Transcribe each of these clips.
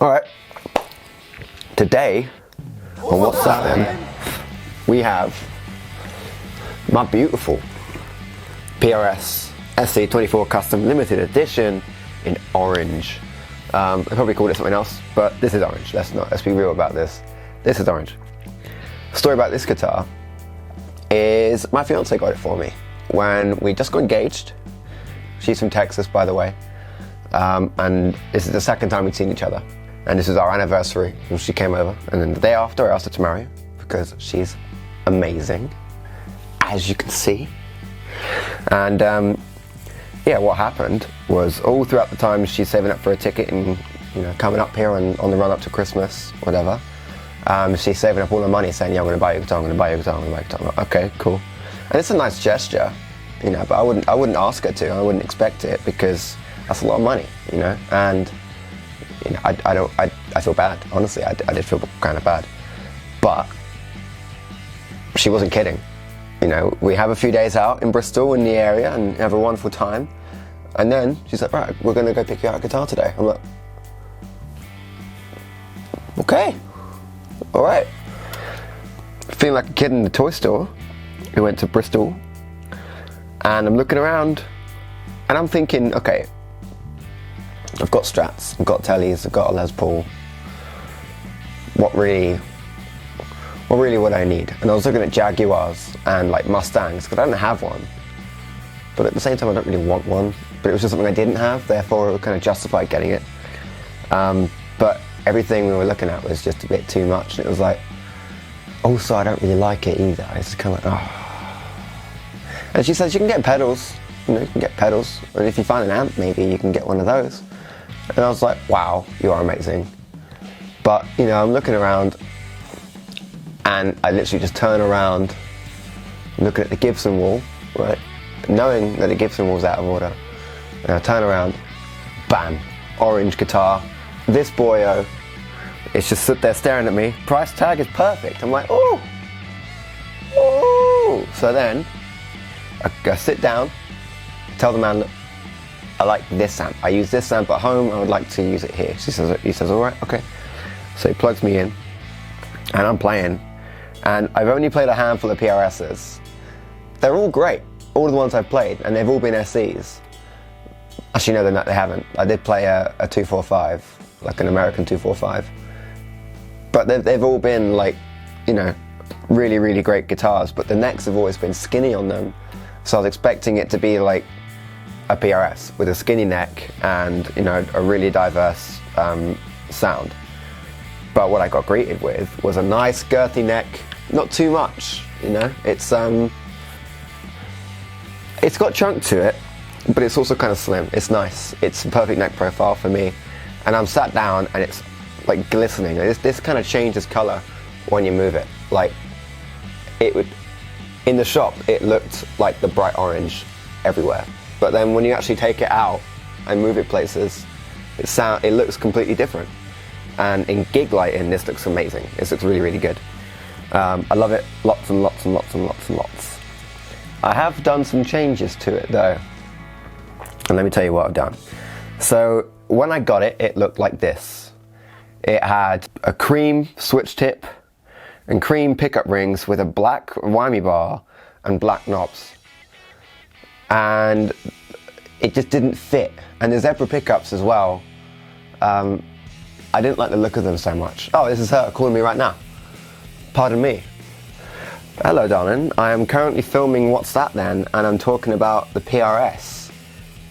Alright, today, on What's That Then, we have my beautiful PRS SE24 Custom Limited Edition in orange. I probably called it something else, but this is orange. Let's be real about this. This is orange. The story about this guitar is my fiance got it for me when we just got engaged. She's from Texas, by the way, and this is the second time we'd seen each other. And this is our anniversary when she came over, and then the day after I asked her to marry her because she's amazing, as you can see. And yeah, what happened was all throughout the time she's saving up for a ticket and coming up here and on the run up to Christmas, whatever. She's saving up all her money, saying, "Yeah, I'm going to buy you a guitar. I'm going to buy you a guitar. I'm going to buy you a guitar." I'm like, okay, cool. And it's a nice gesture, but I wouldn't ask her to. I wouldn't expect it because that's a lot of money, and. I feel bad, honestly. I did feel kind of bad, but she wasn't kidding. We have a few days out in Bristol in the area and have a wonderful time, and then she's like, "Right, we're going to go pick you out a guitar today." I'm like, okay, all right. Feeling like a kid in the toy store. We went to Bristol, and I'm looking around, and I'm thinking, okay, I've got Strats, I've got Tellys, I've got a Les Paul. What really would I need? And I was looking at Jaguars and like Mustangs, because I don't have one. But at the same time, I don't really want one. But it was just something I didn't have, therefore it would kind of justify getting it. But everything we were looking at was just a bit too much. And it was like, also I don't really like it either. It's kind of like, oh. And she says, you can get pedals. You can get pedals. And if you find an amp, maybe you can get one of those. And I was like, wow, you are amazing. But, I'm looking around and I literally just turn around, looking at the Gibson wall, right? Knowing that the Gibson wall's out of order. And I turn around, bam, orange guitar. This boyo, it's just stood there staring at me. Price tag is perfect. I'm like, oh, oh. So then, I sit down, tell the man, look, I like this amp. I use this amp at home. I would like to use it here. He says, all right, okay. So he plugs me in, and I'm playing. And I've only played a handful of PRSs. They're all great. All of the ones I've played, and they've all been SEs. Actually, no, they haven't. I did play a 245, like an American 245. But they've all been like, really, really great guitars. But the necks have always been skinny on them. So I was expecting it to be like a PRS with a skinny neck and a really diverse sound. But what I got greeted with was a nice girthy neck, not too much. It's got chunk to it, but it's also kind of slim. It's nice. It's a perfect neck profile for me, and I'm sat down and it's like glistening. This kind of changes color when you move it. Like it would. In the shop, it looked like the bright orange everywhere. But then when you actually take it out and move it places, it looks completely different. And in gig lighting, this looks amazing. This looks really, really good. I love it, lots and lots and lots and lots and lots. I have done some changes to it though. And let me tell you what I've done. So when I got it, it looked like this. It had a cream switch tip, and cream pickup rings with a black whammy bar and black knobs. And it just didn't fit. And the zebra pickups as well, I didn't like the look of them so much. Oh, this is her calling me right now. Pardon me. Hello, darling. I am currently filming What's That Then, and I'm talking about the PRS.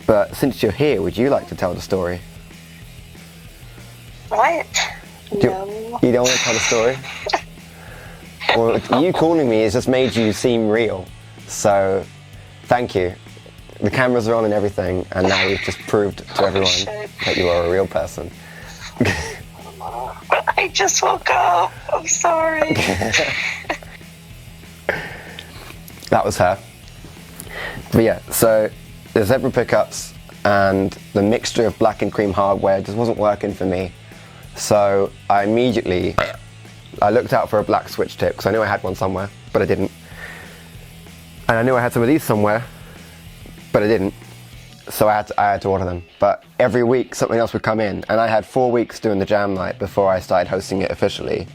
But since you're here, would you like to tell the story? What? You don't want to tell the story? Well, you calling me has just made you seem real. So, thank you. The cameras are on and everything, and now we've just proved to everyone that you are a real person. I just woke up. I'm sorry. That was her. But yeah, so the zebra pickups and the mixture of black and cream hardware just wasn't working for me. So I looked out for a black switch tip because I knew I had one somewhere, but I didn't. And I knew I had some of these somewhere, but I didn't. so I had to order them. But every week something else would come in, and I had 4 weeks doing the jam night before I started hosting it officially.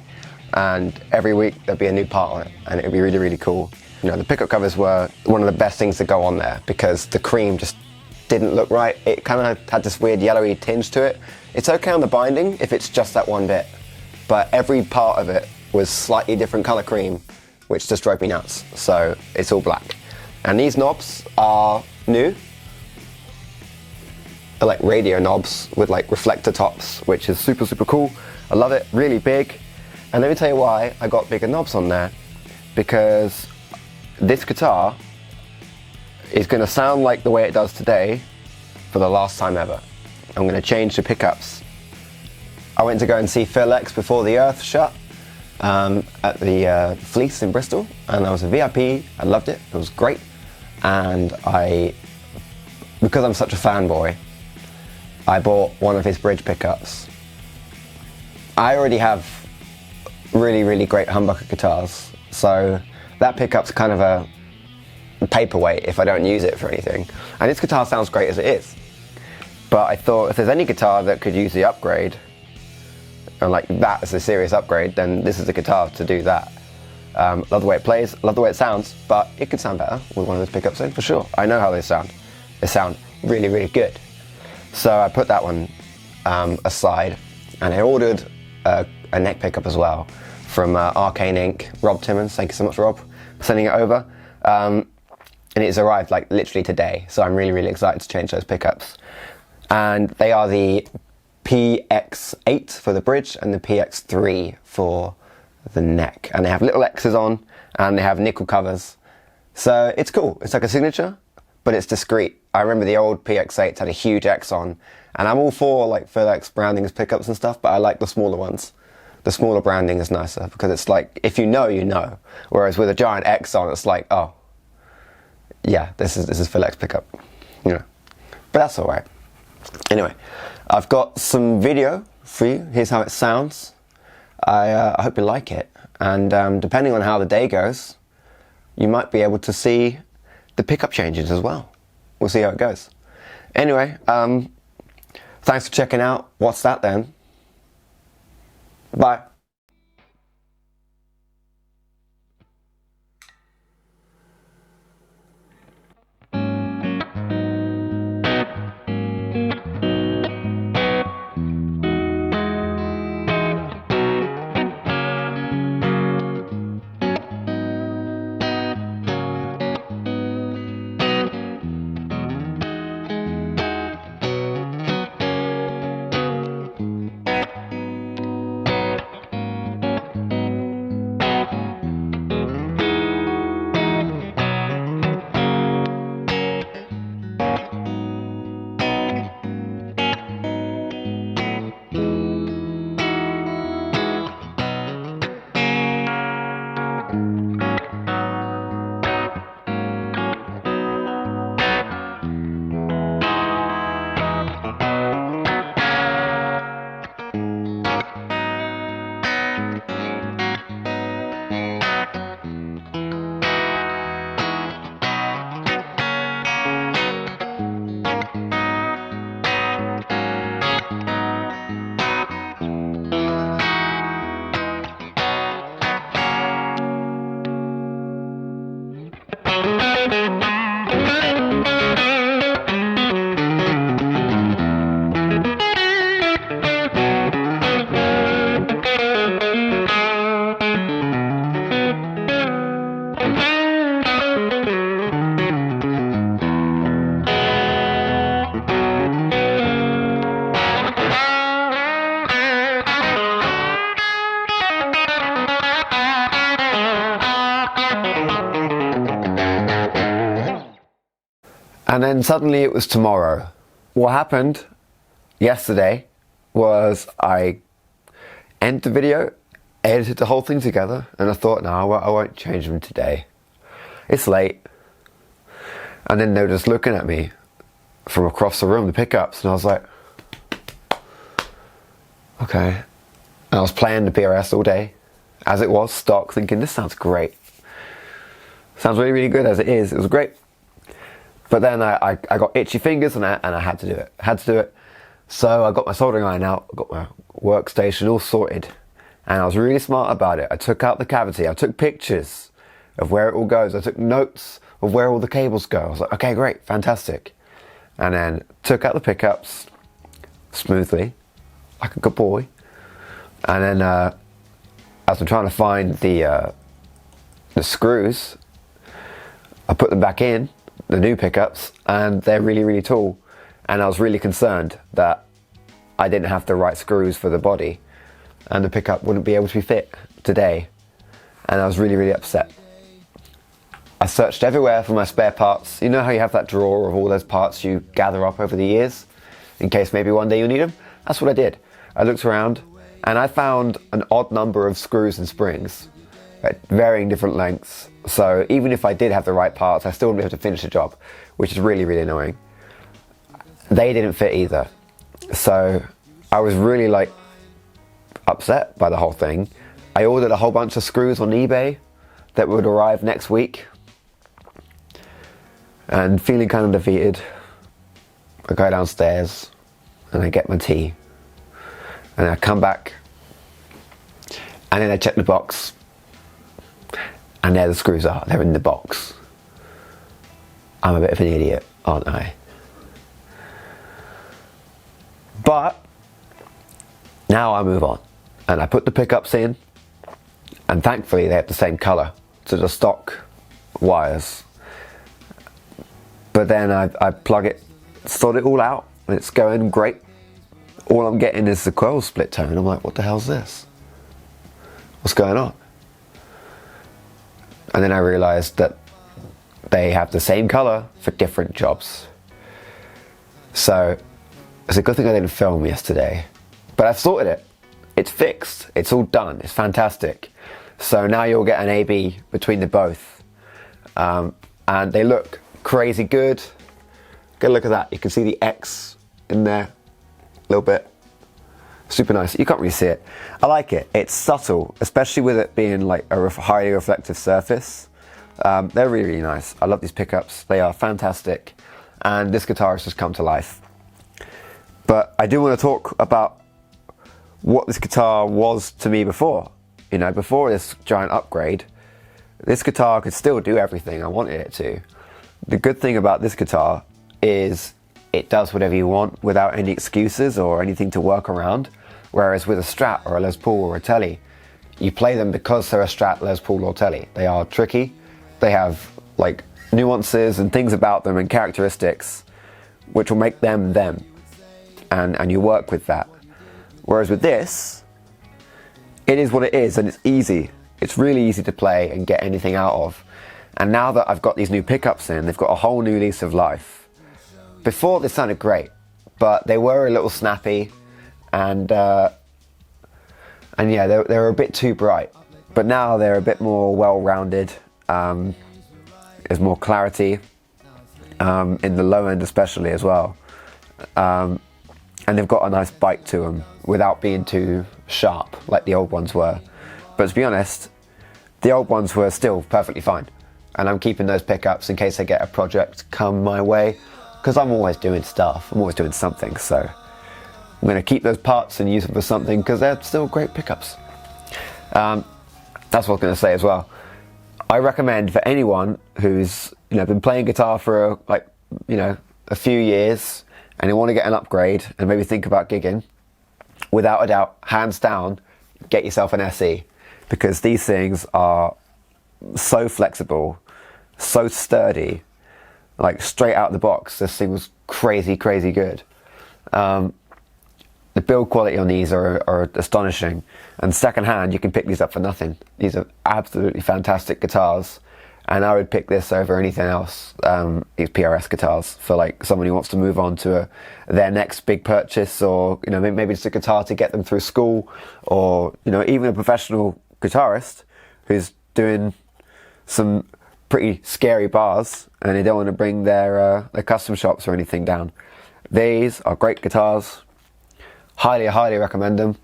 And every week there'd be a new part on it, and it'd be really, really cool. You know, the pickup covers were one of the best things to go on there because the cream just didn't look right. It kind of had this weird yellowy tinge to it. It's okay on the binding if it's just that one bit, but every part of it was slightly different color cream, which just drove me nuts. So it's all black. And these knobs are new. They're like radio knobs with like reflector tops, which is super, super cool. I love it, really big. And let me tell you why I got bigger knobs on there, because this guitar is going to sound like the way it does today for the last time ever. I'm going to change the pickups. I went to go and see Phil X before the earth shut at the Fleece in Bristol, and I was a VIP. I loved it. It was great. And because I'm such a fanboy, I bought one of his bridge pickups. I already have really, really great humbucker guitars, so that pickup's kind of a paperweight if I don't use it for anything. And this guitar sounds great as it is, but I thought if there's any guitar that could use the upgrade, and like that is a serious upgrade, then this is the guitar to do that. Love the way it plays, love the way it sounds, but it could sound better with one of those pickups in, for sure. I know how they sound. They sound really, really good. So I put that one aside, and I ordered a neck pickup as well from Arcane Inc. Rob Timmons. Thank you so much, Rob, for sending it over. And it's arrived like literally today, so I'm really, really excited to change those pickups. And they are the PX8 for the bridge and the PX3 for the neck. And they have little X's on, and they have nickel covers. So it's cool. It's like a signature, but it's discreet. I remember the old PX8s had a huge X on, and I'm all for like Phil X branding as pickups and stuff, but I like the smaller ones. The smaller branding is nicer because it's like, if you know, you know. Whereas with a giant X on, it's like, oh, yeah, this is Phil X pickup, you know. But that's all right. Anyway, I've got some video for you. Here's how it sounds. I hope you like it. And depending on how the day goes, you might be able to see the pickup changes as well. We'll see how it goes. Anyway, thanks for checking out What's That Then? Bye. And then suddenly it was tomorrow. What happened yesterday was I ended the video, edited the whole thing together, and I thought, no, I won't change them today. It's late. And then they were just looking at me from across the room, the pickups, and I was like, okay. And I was playing the PRS all day, as it was, stock, thinking this sounds great. Sounds really, really good as it is. It was great. But then I got itchy fingers and I had to do it. So I got my soldering iron out, I got my workstation all sorted, and I was really smart about it. I took out the cavity, I took pictures of where it all goes, I took notes of where all the cables go. I was like, okay, great, fantastic. And then took out the pickups smoothly, like a good boy. And then as I'm trying to find the screws, I put them back in, the new pickups, and they're really, really tall. And I was really concerned that I didn't have the right screws for the body and the pickup wouldn't be able to be fit today. And I was really, really upset. I searched everywhere for my spare parts. You know how you have that drawer of all those parts you gather up over the years in case maybe one day you need them? That's what I did. I looked around and I found an odd number of screws and springs at varying different lengths. So even if I did have the right parts, I still wouldn't be able to finish the job, which is really, really annoying. They didn't fit either. So I was really like upset by the whole thing. I ordered a whole bunch of screws on eBay that would arrive next week. And feeling kind of defeated, I go downstairs and I get my tea. And I come back and then I check the box. And there the screws are, they're in the box. I'm a bit of an idiot, aren't I? But now I move on and I put the pickups in, and thankfully they have the same colour to the stock wires. But then I plug it, sort it all out, and it's going great. All I'm getting is the coil split tone. I'm like, what the hell's this? What's going on? And then I realised that they have the same colour for different jobs. So it's a good thing I didn't film yesterday. But I've sorted it. It's fixed. It's all done. It's fantastic. So now you'll get an A/B between the both. And they look crazy good. Get a look at that. You can see the X in there a little bit. Super nice. You can't really see it. I like it. It's subtle, especially with it being like a highly reflective surface. They're really, really nice. I love these pickups. They are fantastic. And this guitar has just come to life. But I do want to talk about what this guitar was to me before. You know, before this giant upgrade, this guitar could still do everything I wanted it to. The good thing about this guitar is it does whatever you want without any excuses or anything to work around. Whereas with a Strat or a Les Paul or a Tele, you play them because they're a Strat, Les Paul or Tele. They are tricky. They have like nuances and things about them and characteristics which will make them them. And you work with that. Whereas with this, it is what it is and it's easy. It's really easy to play and get anything out of. And now that I've got these new pickups in, they've got a whole new lease of life. Before they sounded great, but they were a little snappy and yeah, they were a bit too bright. But now they're a bit more well-rounded. There's more clarity in the low end especially as well. And they've got a nice bite to them without being too sharp like the old ones were. But to be honest, the old ones were still perfectly fine. And I'm keeping those pickups in case I get a project come my way, because I'm always doing stuff, I'm always doing something. So I'm going to keep those parts and use them for something because they're still great pickups. That's what I was going to say as well. I recommend for anyone who's been playing guitar for a few years and you want to get an upgrade and maybe think about gigging, without a doubt, hands down, get yourself an SE, because these things are so flexible, so sturdy, like straight out of the box. This thing was crazy good. The build quality on these are astonishing, and secondhand you can pick these up for nothing. These are absolutely fantastic guitars, and I would pick this over anything else, these PRS guitars, for like someone who wants to move on to their next big purchase, or maybe just a guitar to get them through school, or even a professional guitarist who's doing some pretty scary bars and they don't want to bring their custom shops or anything down. These are great guitars. Highly recommend them.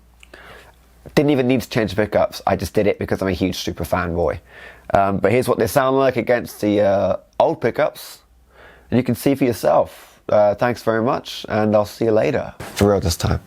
Didn't even need to change the pickups. I just did it because I'm a huge super fanboy. But here's what they sound like against the old pickups. and you can see for yourself. Thanks very much, and I'll see you later. For real this time.